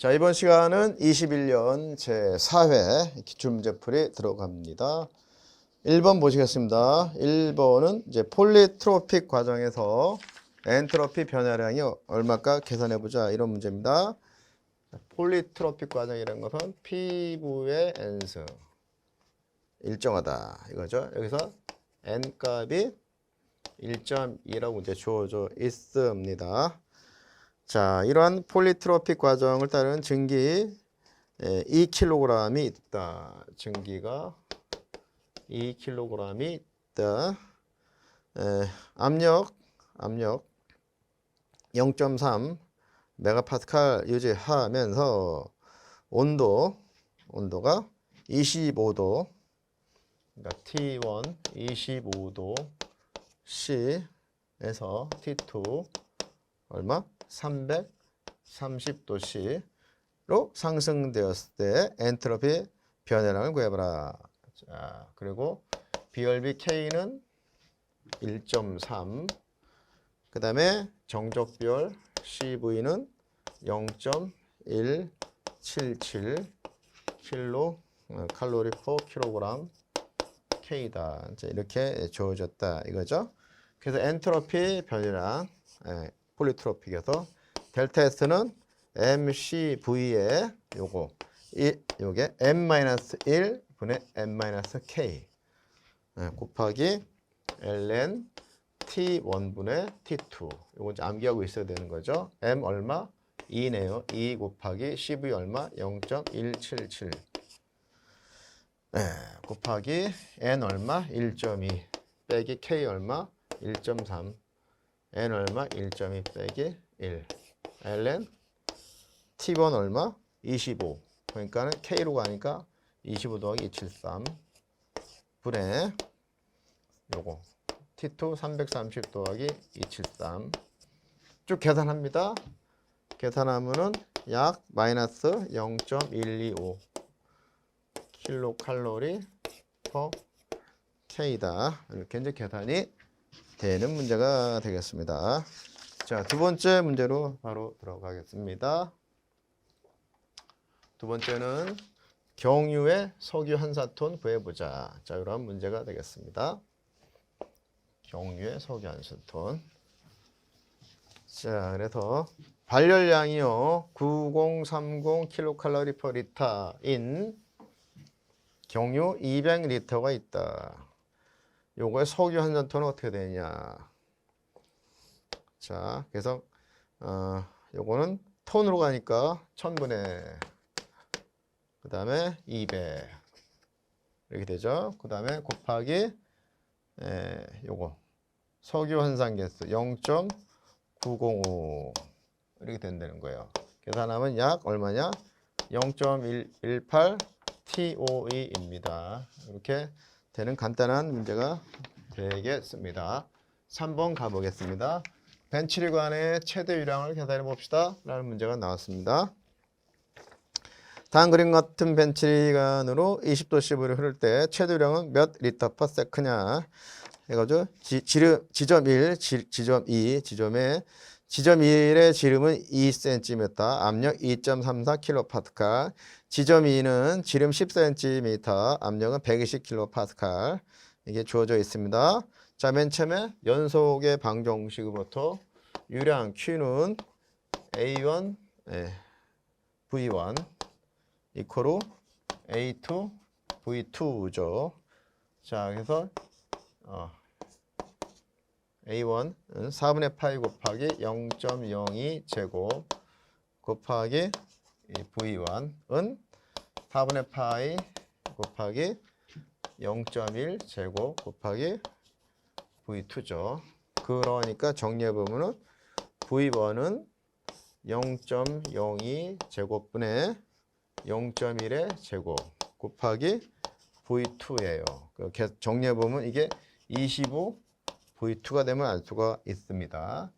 자, 이번 시간은 21년 제4회 기출문제풀이 들어갑니다. 1번 보시겠습니다. 1번은 이제 폴리트로픽 과정에서 엔트로피 변화량이 얼마까 계산해보자 이런 문제입니다. 폴리트로픽 과정이라는 것은 피부의 N수 일정하다 이거죠. 여기서 N값이 1.2라고 이제 주어져 있습니다. 자, 이러한 폴리트로픽 과정을 따르는 증기 2kg이 있다. 증기가 2kg이 있다. 압력 0.3 메가파스칼 유지하면서 온도가 25도, 그러니까 T1 25도 C에서 T2 얼마? 330도씨로 상승되었을 때 엔트로피 변화량을 구해봐라. 자, 그리고 비열비 K는 1.3, 그 다음에 정적비열 CV는 0.177 킬로 칼로리 per 킬로그램 K다. 이렇게 주어졌다 이거죠. 그래서 엔트로피 변화량 폴리트로픽에서 델타 S는 MCV에 요게 n-1 분의 n-k 곱하기 ln T1분의 T2. 요거 이제 암기하고 있어야 되는 거죠. M 얼마? 2네요. 2 곱하기 CV 얼마? 0.177 곱하기 n 얼마? 1.2 빼기 k 얼마? 1.3 n 얼마? 1.2 빼기 1 ln T1 얼마? 25 그러니까는 K로 가니까 25 더하기 273 분의 요거 T2 330 더하기 273 쭉 계산합니다. 계산하면은 약 마이너스 0.125 킬로칼로리 per K다. 이렇게 이제 계산이 되는 문제가 되겠습니다. 자, 두 번째 문제로 바로 들어가겠습니다. 두 번째는 경유의 석유 한사톤 구해보자. 자, 이런 문제가 되겠습니다. 경유의 석유 한사톤. 자, 그래서 발열량이요 9030 킬로칼로리 per 리터인 경유 200리터가 있다. 요거의 석유 한사톤은 어떻게 되냐? 자, 그래서 요거는 톤으로 가니까 1000분의 그 다음에 200 이렇게 되죠. 그 다음에 곱하기 요거 석유 환산계수 0.905 이렇게 된다는 거예요. 계산하면 약 얼마냐? 0.118 TOE입니다. 이렇게 되는 간단한 문제가 되겠습니다. 3번 가보겠습니다. 벤치리관의 최대 유량을 계산해 봅시다 라는 문제가 나왔습니다. 다음 그림 같은 벤치리관으로 20도씨를 흐를 때 최대 유량은 몇 리터 퍼 세크냐 해가지고 지점 1, 지점 2, 지점 1의 지름은 2cm, 압력 2.34 킬로파스칼. 지점 2는 지름 10cm, 압력은 120 킬로파스칼. 이게 주어져 있습니다. 자, 맨 처음에 연속의 방정식으로부터 유량 Q는 A1, V1 이퀄로 A2, V2죠. 자, 그래서 A1은 4분의 파이 곱하기 0.02 제곱 곱하기 V1은 4분의 파이 곱하기 0.1 제곱 곱하기 V2죠. 그러니까 정리해보면은 V1은 0.02 제곱분의 0.1의 제곱 곱하기 V2예요. 정리해보면 이게 25 V2가 되면 알 수가 있습니다.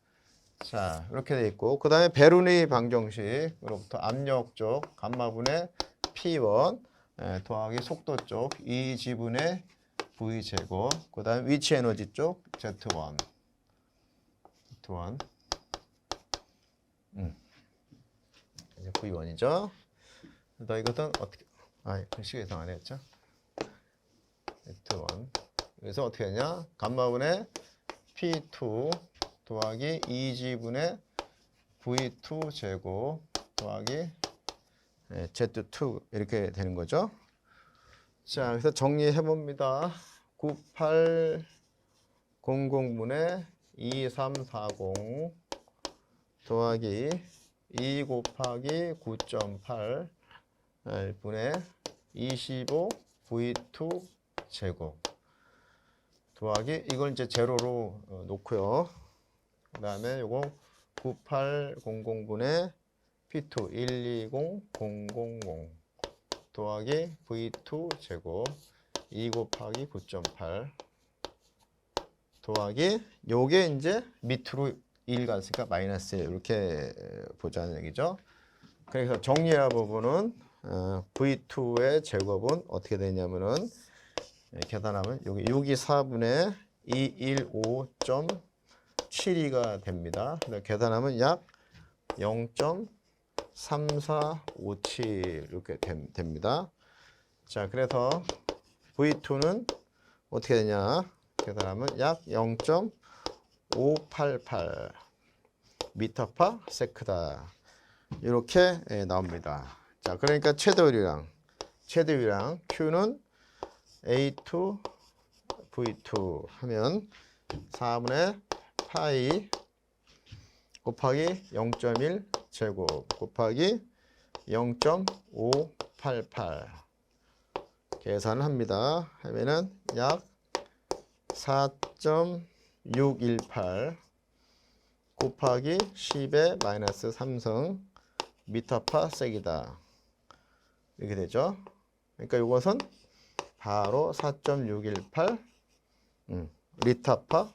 자, 이렇게 돼 있고 그 다음에 베르니 방정식으로부터 압력 쪽 감마분의 P1 더하기 속도 쪽 2G분의 V제곱 그 다음에 위치 에너지 쪽 Z1 이제 V1이죠. 그래서 이것은 어떻게 글씨가 이상 안 했죠. Z1. 그래서 어떻게 하냐? 감마분의 P2 더하기 2G분의 V2 제곱 더하기 Z2 이렇게 되는 거죠. 자, 그래서 정리해 봅니다. 9800분의 2340 더하기 2 곱하기 9.8 분의 25 V2 제곱 더하기 이걸 이제 제로로 놓고요. 그 다음에 요거 9800분의 P2 120000 더하기 V2 제곱 2 곱하기 9.8 더하기 요게 이제 밑으로 1 갔으니까 마이너스 1 이렇게 보자는 얘기죠. 그래서 정리할 부분은 V2의 제곱은 어떻게 되냐면은 계산하면 여기 6이 4분의 215.72가 됩니다. 계산하면 약 0.3457 이렇게 됩니다. 자, 그래서 V2는 어떻게 되냐? 계산하면 약 0.588 미터/파 세크다. 이렇게 나옵니다. 자, 그러니까 최대율이랑 Q는 A2 V2 하면 4분의 파이 곱하기 0.1 제곱 곱하기 0.588 계산을 합니다. 하면은 약 4.618 곱하기 10의 마이너스 3승 미터파 섹이다. 이렇게 되죠. 그러니까 이것은 바로 4.618 리터파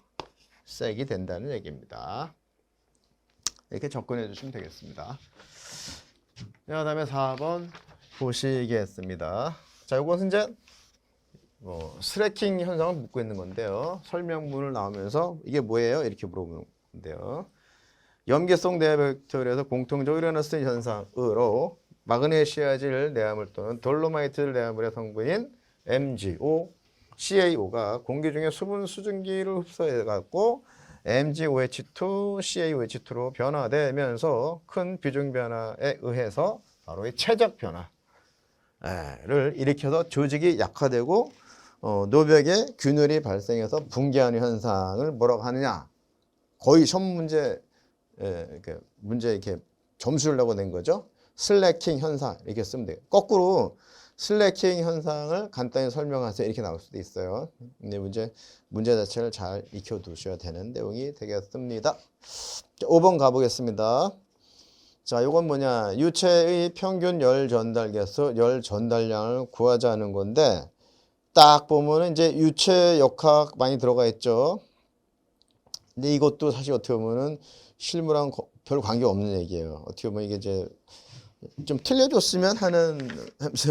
섹이 된다는 얘기입니다. 이렇게 접근해 주시면 되겠습니다. 그 다음에 4번 보시겠습니다. 자, 이것은 이제 스래킹 현상을 묻고 있는 건데요. 설명문을 나오면서 이게 뭐예요? 이렇게 물어보는 건데요. 염계성 내벽돌에서 공통적으로 일어날 수 있는 현상으로 마그네시아질 내화물 또는 돌로마이트질 내화물의 성분인 MgO, CaO가 공기 중에 수분 수증기를 흡수해 갖고 MgOH2, CaOH2로 변화되면서 큰 비중 변화에 의해서 바로 이 체적 변화를 일으켜서 조직이 약화되고 노벽에 균열이 발생해서 붕괴하는 현상을 뭐라고 하느냐? 거의 시험 문제 이렇게 점수를 내고 낸 거죠. 슬래킹 현상 이렇게 쓰면 돼요. 거꾸로 슬래킹 현상을 간단히 설명하세요 이렇게 나올 수도 있어요. 근데 문제 자체를 잘 익혀두셔야 되는 내용이 되겠습니다. 자, 5번 가보겠습니다. 자, 이건 뭐냐? 유체의 평균 열 전달 개수, 열 전달량을 구하자는 건데 딱 보면은 이제 유체 역학 많이 들어가 있죠. 근데 이것도 사실 어떻게 보면은 실무랑 별 관계 없는 얘기예요. 어떻게 보면 이게 이제 좀 틀려줬으면 하는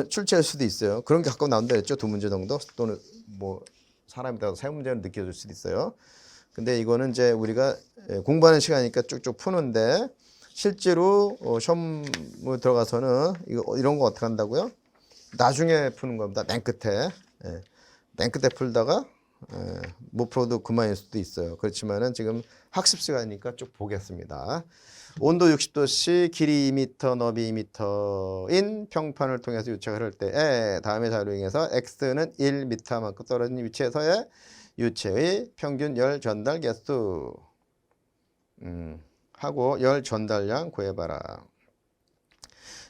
출제일 수도 있어요. 그런 게 가끔 나온다 했죠. 2문제 정도 또는 뭐 사람에 따라서 3문제는 느껴질 수도 있어요. 근데 이거는 이제 우리가 공부하는 시간이니까 쭉쭉 푸는데 실제로 시험 들어가서는 이런 거 어떻게 한다고요? 나중에 푸는 겁니다. 맨 끝에 풀다가 못 풀어도 그만일 수도 있어요. 그렇지만은 지금 학습 시간이니까 쭉 보겠습니다. 온도 60도씨, 길이 2m, 너비 2m인 평판을 통해서 유체가 흐를 때 다음의 자료에 의해서 x는 1m만큼 떨어진 위치에서의 유체의 평균 열 전달 개수 하고 열 전달량 구해봐라.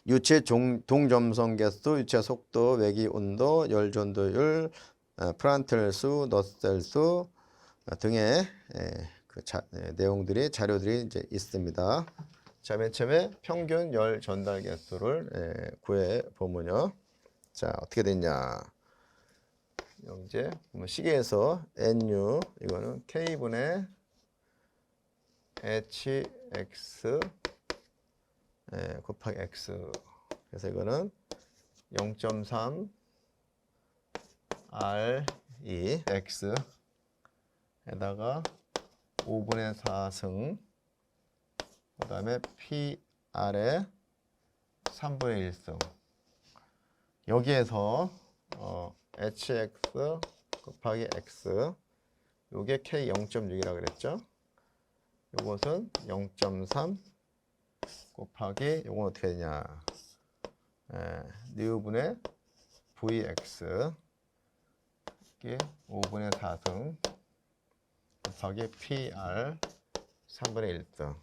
유체 동점성 개수, 유체 속도, 외기 온도, 열 전도율, 프란틀 수, 너셀 수 등의 내용들이 자료들이 이제 있습니다. 자, 맨 처음에 평균 열 전달 개수를 구해 보면요. 자, 어떻게 됐냐? 이제 시계에서 NU 이거는 K분의 HX 곱하기 X. 그래서 이거는 0.3 R2 X에다가 5분의 4승 그 다음에 PR에 3분의 1승. 여기에서 hx 곱하기 x, 요게 k 0.6이라고 그랬죠. 요것은 0.3 곱하기 요건 어떻게 되냐, 뉴분의 vx 이게 5분의 4승 곱하기 pr 3분의 1승.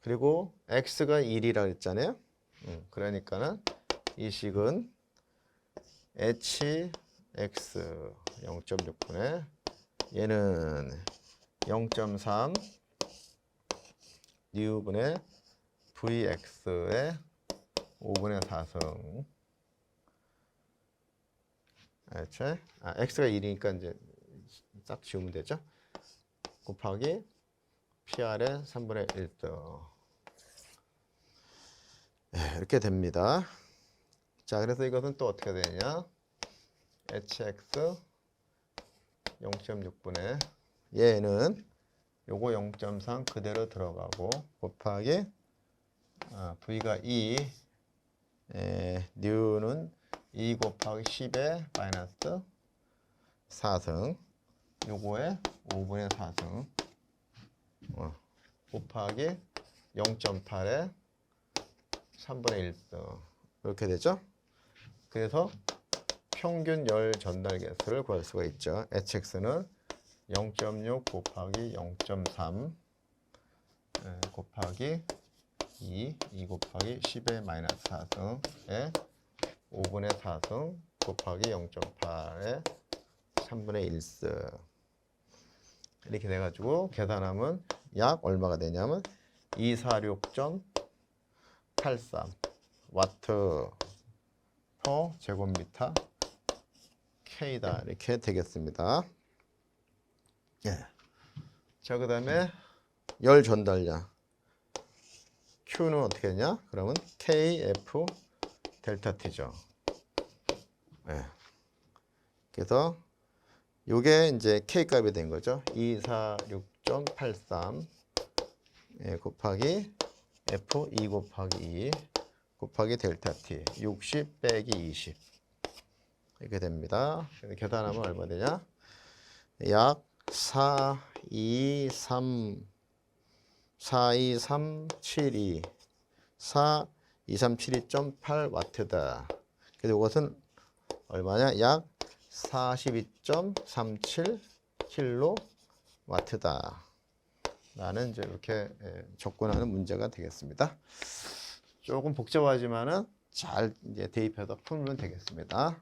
그리고 x가 1이라고 했잖아요. 그러니까는 이 식은 hx 0.6분의 얘는 0.3 뉴분의 vx의 5분의 4승. x가 1이니까 이제 싹 지우면 되죠. 곱하기 pr의 3분의 1등. 이렇게 됩니다. 자, 그래서 이것은 또 어떻게 되냐? hx 0.6분의 얘는 요거 0.3 그대로 들어가고 곱하기 v가 2, 뉴는 2 곱하기 10의 마이너스 4승, 요거에 5분의 4승 곱하기 0.8의 3분의 1승. 이렇게 되죠. 그래서 평균 열 전달 개수를 구할 수가 있죠. hx는 0.6 곱하기 0.3 곱하기 2 곱하기 10의 마이너스 4승에 5분의 4승 곱하기 0.8의 3분의 1승. 이렇게 돼가지고 계산하면 약 얼마가 되냐면 246.83 와트 퍼 제곱미터 K다. 이렇게 되겠습니다. 자, 그 다음에 열 전달량 Q는 어떻게 되냐? 그러면 KF 델타 T죠. 그래서 요게 이제 K 값이 된 거죠. 246.83 곱하기 F 2 곱하기 2 곱하기 델타 T 60 빼기 20 이렇게 됩니다. 계산하면 얼마 되냐? 약 42372 42372.8 와트다. 그래서 이것은 얼마냐? 약 42.37 킬로 와트다. 라는 이제 이렇게 접근하는 문제가 되겠습니다. 조금 복잡하지만은 잘 이제 대입해서 풀면 되겠습니다.